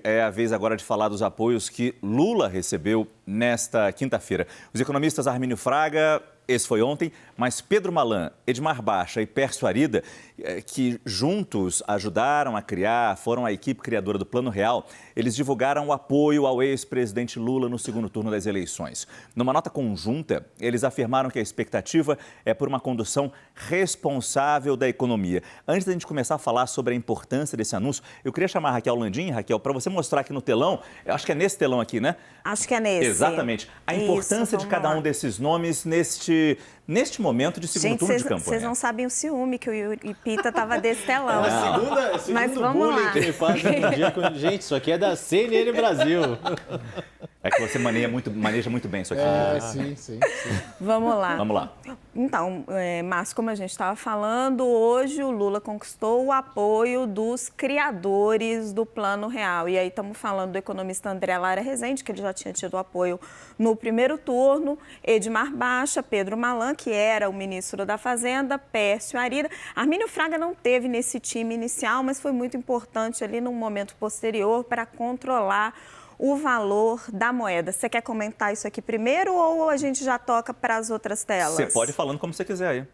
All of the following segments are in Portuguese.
É a vez agora de falar dos apoios que Lula recebeu nesta quinta-feira. Os economistas Armínio Fraga, esse foi ontem, mas Pedro Malan, Edmar Baixa e Pércio Arida, que juntos ajudaram a criar, foram a equipe criadora do Plano Real, eles divulgaram o apoio ao ex-presidente Lula no segundo turno das eleições. Numa nota conjunta, eles afirmaram que a expectativa é por uma condução responsável da economia. Antes da gente começar a falar sobre a importância desse anúncio, eu queria chamar a Raquel Landim, Raquel, para você mostrar aqui no telão, eu acho que é nesse telão aqui, né? Acho que é nesse. Exatamente. A importância de cada um desses nomes neste momento de segundo turno de campanha. Vocês não sabem o ciúme que o Yuri Pita estava desse telão. É a segunda bullying que ele faz no dia com... Gente, isso aqui é da CNN Brasil. É que você maneja muito bem isso aqui. Sim. Vamos lá. Vamos lá. Então, Márcio, como a gente estava falando, hoje o Lula conquistou o apoio dos criadores do Plano Real. E aí estamos falando do economista André Lara Rezende, que ele já tinha tido apoio no primeiro turno, Edmar Baixa, Pedro Malan, que era o ministro da Fazenda, Pércio Arida. Armínio Fraga não teve nesse time inicial, mas foi muito importante ali num momento posterior para controlar o valor da moeda. Você quer comentar isso aqui primeiro ou a gente já toca para as outras telas? Você pode ir falando como você quiser aí.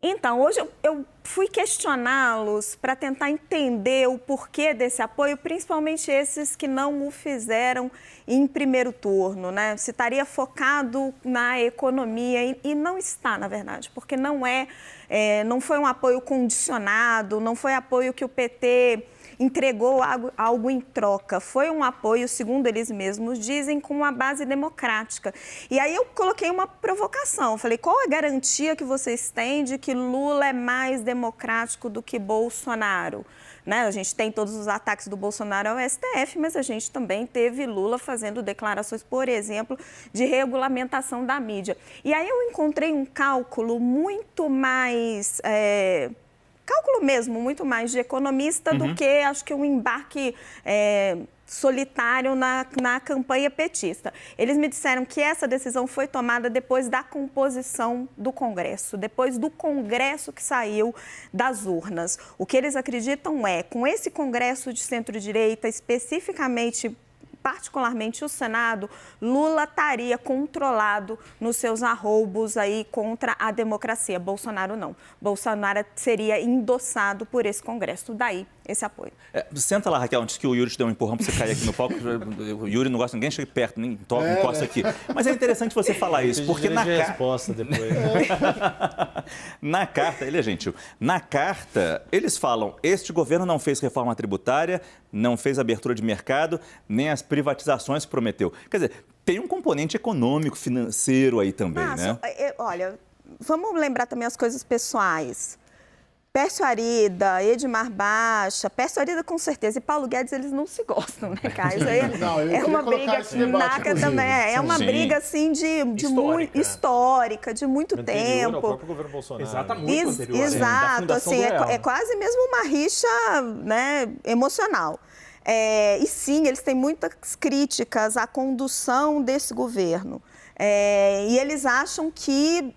Então, hoje eu fui questioná-los para tentar entender o porquê desse apoio, principalmente esses que não o fizeram em primeiro turno, né? Se estaria focado na economia e não está, na verdade, porque não foi um apoio condicionado, não foi apoio que o PT entregou algo em troca. Foi um apoio, segundo eles mesmos dizem, com uma base democrática. E aí eu coloquei uma provocação. Falei, qual a garantia que vocês têm de que Lula é mais democrático do que Bolsonaro? Né? A gente tem todos os ataques do Bolsonaro ao STF, mas a gente também teve Lula fazendo declarações, por exemplo, de regulamentação da mídia. E aí eu encontrei um cálculo muito mais... cálculo mesmo, muito mais de economista do que, acho que, um embarque solitário na campanha petista. Eles me disseram que essa decisão foi tomada depois da composição do Congresso, depois do Congresso que saiu das urnas. O que eles acreditam é, com esse Congresso de centro-direita, particularmente o Senado, Lula estaria controlado nos seus arroubos aí contra a democracia. Bolsonaro não. Bolsonaro seria endossado por esse Congresso. Daí esse apoio. Senta lá, Raquel, antes que o Yuri te dê um empurrão para você cair aqui no palco. O Yuri não gosta, ninguém chega perto, nem toca, encosta aqui. Mas é interessante você falar isso, porque na resposta depois. Na carta, ele é gentil. Na carta, eles falam, este governo não fez reforma tributária, não fez abertura de mercado, nem as privatizações que prometeu. Quer dizer, tem um componente econômico, financeiro aí também, né? Olha, vamos lembrar também as coisas pessoais. Pércio Arida, Edmar Baixa, Pércio Arida com certeza, e Paulo Guedes, eles não se gostam, né, cara? Isso aí é uma briga, Naca também, é uma briga, assim, histórica, de muito tempo. Ao próprio governo Bolsonaro. Exato, exato, assim, é quase mesmo uma rixa, né, emocional. E sim, eles têm muitas críticas à condução desse governo. E eles acham que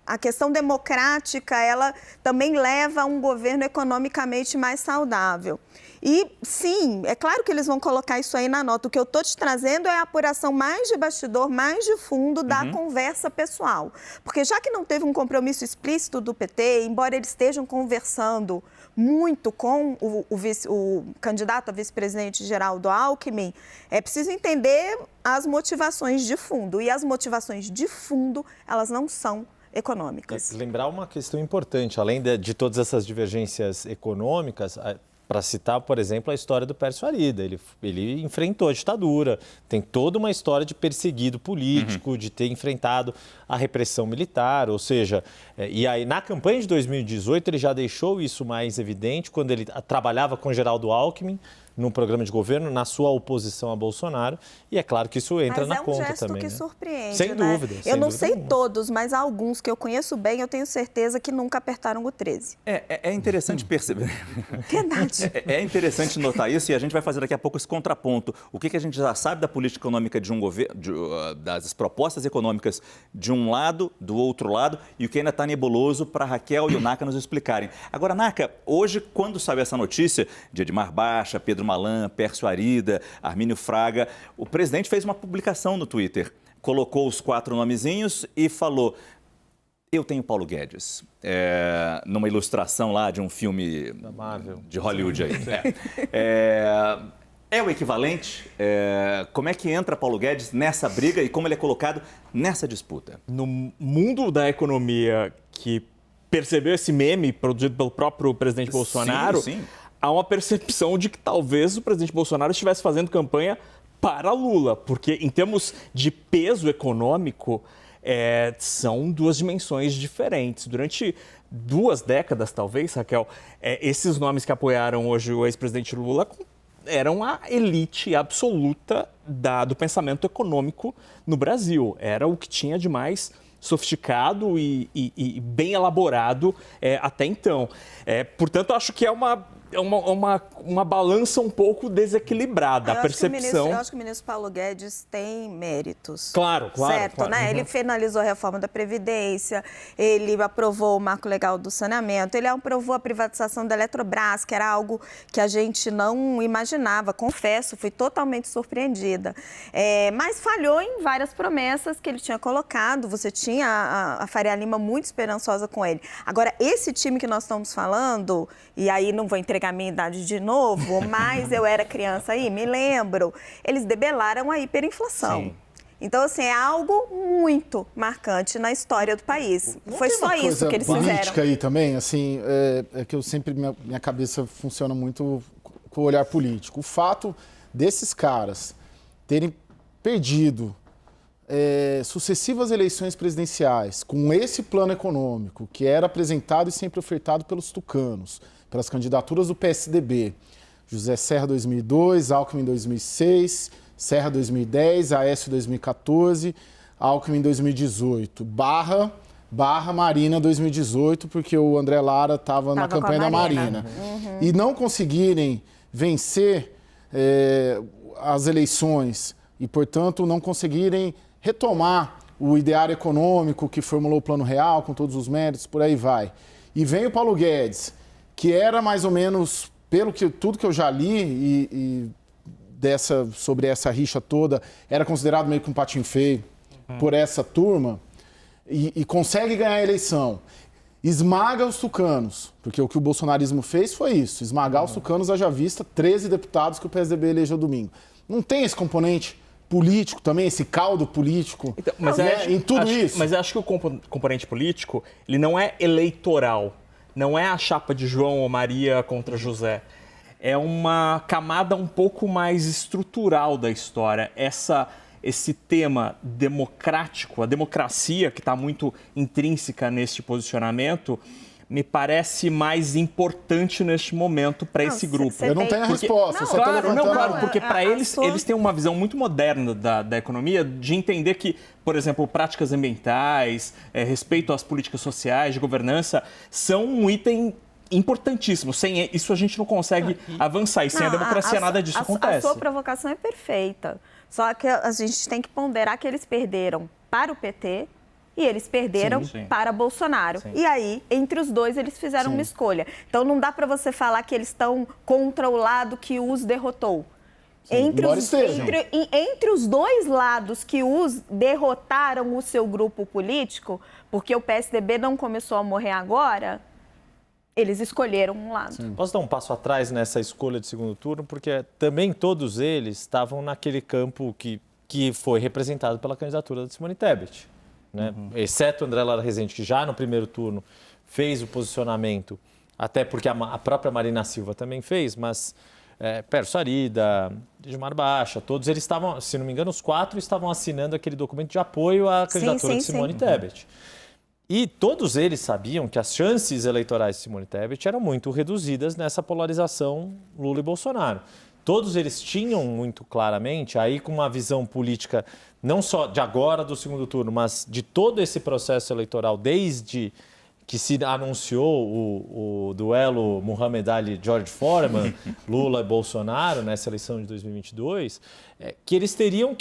a questão democrática, ela também leva a um governo economicamente mais saudável. E, sim, é claro que eles vão colocar isso aí na nota. O que eu estou te trazendo é a apuração mais de bastidor, mais de fundo da conversa pessoal. Porque já que não teve um compromisso explícito do PT, embora eles estejam conversando muito com o candidato a vice-presidente Geraldo Alckmin, é preciso entender as motivações de fundo. E as motivações de fundo, elas não são econômicas. Lembrar uma questão importante, além de todas essas divergências econômicas, para citar, por exemplo, a história do Pércio Arida. Ele enfrentou a ditadura, tem toda uma história de perseguido político, de ter enfrentado a repressão militar, ou seja, e aí na campanha de 2018 ele já deixou isso mais evidente quando ele trabalhava com Geraldo Alckmin no programa de governo, na sua oposição a Bolsonaro, e é claro que isso entra na conta também. Mas é um gesto que surpreende, sem dúvida. Eu não sei todos, mas alguns que eu conheço bem, eu tenho certeza que nunca apertaram o 13. É interessante perceber. Verdade. É interessante notar isso e a gente vai fazer daqui a pouco esse contraponto. O que a gente já sabe da política econômica de um governo, das propostas econômicas de um lado, do outro lado, e o que ainda está nebuloso para Raquel e o Naca nos explicarem. Agora, Naca, hoje, quando saiu essa notícia de Edmar Baixa, Pedro Pedro Malan, Pércio Arida, Armínio Fraga. O presidente fez uma publicação no Twitter, colocou os 4 nomezinhos e falou: eu tenho Paulo Guedes, numa ilustração lá de um filme de Hollywood aí. É o equivalente? Como é que entra Paulo Guedes nessa briga e como ele é colocado nessa disputa? No mundo da economia que percebeu esse meme produzido pelo próprio presidente Bolsonaro, sim. Há uma percepção de que talvez o presidente Bolsonaro estivesse fazendo campanha para Lula, porque em termos de peso econômico, são 2 dimensões diferentes. Durante 2 décadas, talvez, Raquel, esses nomes que apoiaram hoje o ex-presidente Lula eram a elite absoluta do pensamento econômico no Brasil. Era o que tinha de mais sofisticado e bem elaborado até então. Portanto, acho que é uma balança um pouco desequilibrada, a percepção. Eu acho que o ministro Paulo Guedes tem méritos. Claro. Certo, né? Uhum. Ele finalizou a reforma da Previdência, ele aprovou o marco legal do saneamento, ele aprovou a privatização da Eletrobras, que era algo que a gente não imaginava, confesso, fui totalmente surpreendida. Mas falhou em várias promessas que ele tinha colocado, você tinha a Faria Lima muito esperançosa com ele. Agora, esse time que nós estamos falando, e aí não vou entregar a minha idade de novo, mas eu era criança aí, me lembro, eles debelaram a hiperinflação. Sim. Então, assim, é algo muito marcante na história do país. Não foi só isso que eles fizeram. Política aí também, assim, que eu sempre, minha cabeça funciona muito com o olhar político. O fato desses caras terem perdido sucessivas eleições presidenciais com esse plano econômico que era apresentado e sempre ofertado pelos tucanos, pelas candidaturas do PSDB, José Serra 2002, Alckmin 2006, Serra 2010, Aécio 2014, Alckmin 2018, barra Marina 2018, porque o André Lara estava na campanha da Marina. Uhum. E não conseguirem vencer as eleições e, portanto, não conseguirem retomar o ideário econômico que formulou o Plano Real, com todos os méritos, por aí vai. E vem o Paulo Guedes, que era mais ou menos, tudo que eu já li sobre essa rixa toda, era considerado meio que um patinho feio por essa turma, e consegue ganhar a eleição. Esmaga os tucanos, porque o que o bolsonarismo fez foi isso, esmagar os tucanos, haja vista 13 deputados que o PSDB elegeu domingo. Não tem esse componente político também, esse caldo político, então, em tudo isso? Mas eu acho que o componente político, ele não é eleitoral. Não é a chapa de João ou Maria contra José. É uma camada um pouco mais estrutural da história. Esse tema democrático, a democracia, que está muito intrínseca neste posicionamento, me parece mais importante neste momento para esse grupo. Eu não tenho a resposta. Claro, porque para eles têm uma visão muito moderna da economia, de entender que, por exemplo, práticas ambientais, respeito às políticas sociais, de governança, são um item importantíssimo. Sem isso a gente não consegue avançar. E sem a democracia nada disso acontece. A sua provocação é perfeita. Só que a gente tem que ponderar que eles perderam para o PT e eles perderam para Bolsonaro. Sim. E aí, entre os dois, eles fizeram uma escolha. Então, não Dá para você falar que eles estão contra o lado que os derrotou. Entre os 2 lados que os derrotaram o seu grupo político, porque o PSDB não começou a morrer agora, eles escolheram um lado. Sim. Posso dar um passo atrás nessa escolha de segundo turno? Porque também todos eles estavam naquele campo que foi representado pela candidatura de Simone Tebet. Né? Exceto André Lara Rezende, que já no primeiro turno fez o posicionamento, até porque a própria Marina Silva também fez, mas Pércio Arida, Edmar Baixa, todos eles estavam, se não me engano, os 4 estavam assinando aquele documento de apoio à candidatura de Simone Tebet. E todos eles sabiam que as chances eleitorais de Simone Tebet eram muito reduzidas nessa polarização Lula e Bolsonaro. Todos eles tinham muito claramente, aí com uma visão política não só de agora do segundo turno, mas de todo esse processo eleitoral, desde que se anunciou o duelo Muhammad Ali-George Foreman, Lula e Bolsonaro, nessa eleição de 2022, que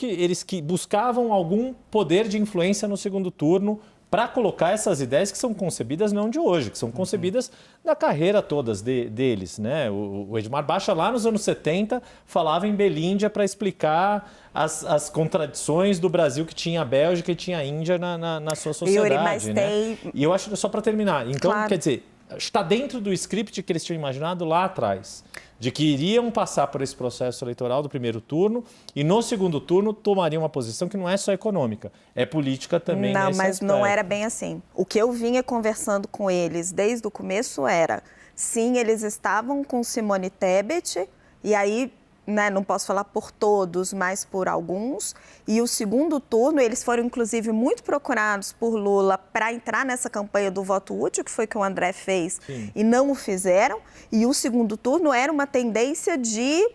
eles que buscavam algum poder de influência no segundo turno para colocar essas ideias que são concebidas não de hoje, que são concebidas da carreira todas deles, né? O Edmar Baixa, lá nos anos 70, falava em Belíndia para explicar as contradições do Brasil que tinha a Bélgica e tinha a Índia na sua sociedade. Yuri, mas né? E eu acho, só para terminar, então, Claro. quer dizer, está dentro do script que eles tinham imaginado lá atrás, de que iriam passar por esse processo eleitoral do primeiro turno e no segundo turno tomariam uma posição que não é só econômica, é política também. Não, nesse mas aspecto. não era bem assim. O que eu vinha conversando com eles desde o começo era, sim, eles estavam com Simone Tebet, e aí, né, não posso falar por todos, mas por alguns, e o segundo turno, eles foram inclusive muito procurados por Lula para entrar nessa campanha do voto útil, que foi o que o André fez, e não o fizeram, e o segundo turno era uma tendência de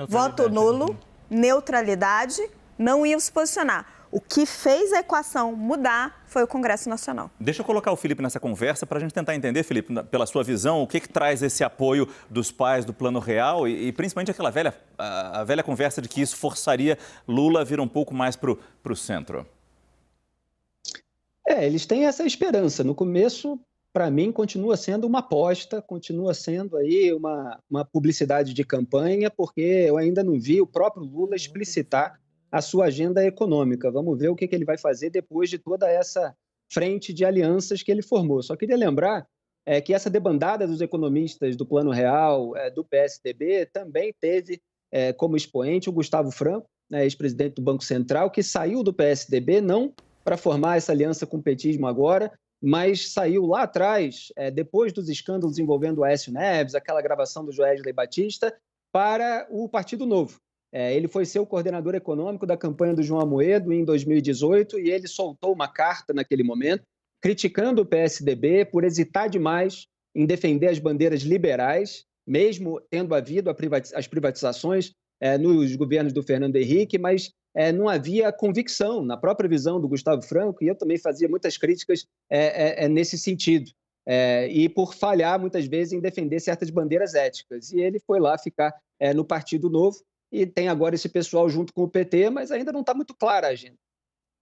voto nulo, neutralidade, não iam se posicionar. O que fez a equação mudar foi o Congresso Nacional. Deixa eu colocar o Felipe nessa conversa para a gente tentar entender, Felipe, pela sua visão, o que traz esse apoio dos pais do Plano Real e principalmente aquela a velha conversa de que isso forçaria Lula a vir um pouco mais para o centro. Eles têm essa esperança. No começo, para mim, continua sendo uma aposta, continua sendo aí uma publicidade de campanha, porque eu ainda não vi o próprio Lula explicitar a sua agenda econômica. Vamos ver o que ele vai fazer depois de toda essa frente de alianças que ele formou. Só queria lembrar que essa debandada dos economistas do Plano Real, do PSDB, também teve como expoente o Gustavo Franco, ex-presidente do Banco Central, que saiu do PSDB não para formar essa aliança com o petismo agora, mas saiu lá atrás, depois dos escândalos envolvendo o Aécio Neves, aquela gravação do Joesley Batista, para o Partido Novo. Ele foi ser o coordenador econômico da campanha do João Amoedo em 2018 e ele soltou uma carta naquele momento criticando o PSDB por hesitar demais em defender as bandeiras liberais, mesmo tendo havido as privatizações nos governos do Fernando Henrique, mas não havia convicção na própria visão do Gustavo Franco, e eu também fazia muitas críticas nesse sentido, e por falhar muitas vezes em defender certas bandeiras éticas. E ele foi lá ficar no Partido Novo, e tem agora esse pessoal junto com o PT, mas ainda não está muito clara a agenda.